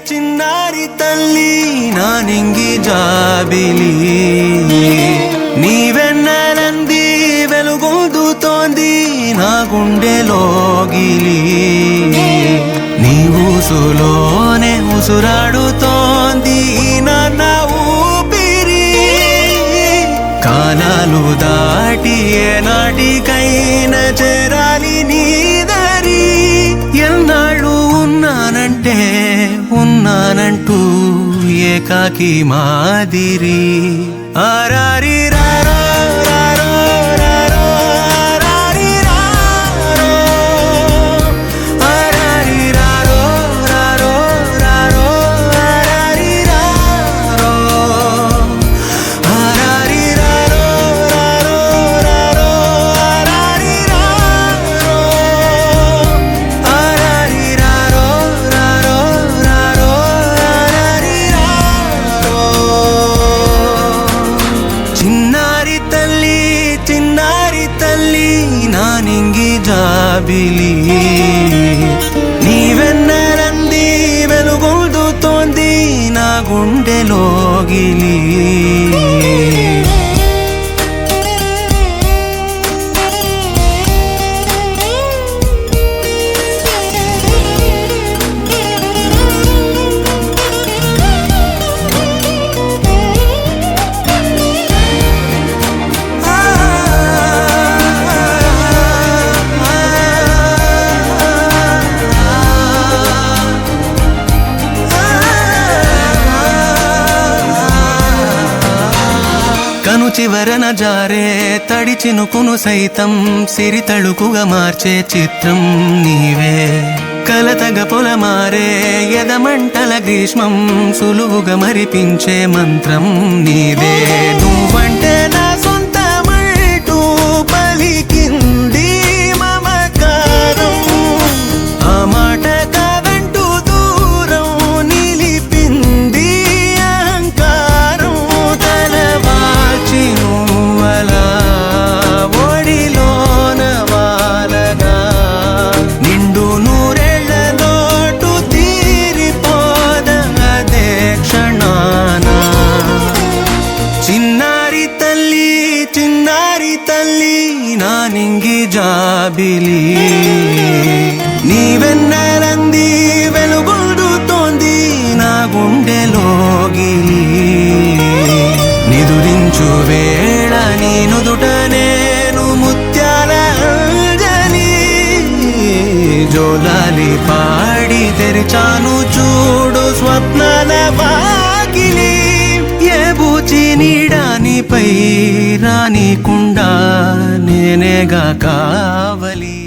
చిన్నారి తల్లి నా నింగి జాబిలి నీవెన్నెలంది వెలుగొందుతోంది నా గుండెలోగిలి నీ ఊసులోనే ఉసురాడుతోంది నాన్న ఊపిరి కాలాలు దాటి ఏనాటికైనా చేరాలి నీ దరి ఎన్నాళ్ళు ఉన్నానంటూ ఏకాకి మాదిరి ఆరారి రారో రారో రారో ఆరారి రారో ఆరారి రారో రారో రారో ఆరారి రారో ఆరారి రారో రారో రారో ఆరారి రారో ఆరారి రారో రారో రారో ఆరారి రారో చిన్నారి తల్లి నా నింగి జాబిలి నీవెన్నెలంది వెలుగొందుతోంది నా గుండెలోగిలి కను చివరన జారే తడి చినుకును సైతం సిరి తళుకుగా మార్చే చిత్రం నీవే కలతగ పొలమారే ఎదమంటల గ్రీష్మం సులువుగా మరిపించే మంత్రం నీదే నువ్వంటే నా సొంతమంటూ పలికింది మమకారం ఆ మాట కాదంటూ దూరం నిలిపింది అహంకారం తలవాల్చి నువ్వలా ఒడిలోన వాలగా నిండు నూరేళ్ల లోటు తీరిపోదదే క్షణాన చిన్నారి తల్లి నా నింగి జాబిలి నీవెన్నెలంది వెలుగొందుతోంది నా గుండెలోగిలి నిదురించు వేళ నీ నుదుట నేను ముత్యాల అంజలి జోలాలి పాడి తెరిచాను చూడు స్వప్నాల వాకిలి ఏ బూచి నీడానిపై రానికుండా నేనేగా కావలి.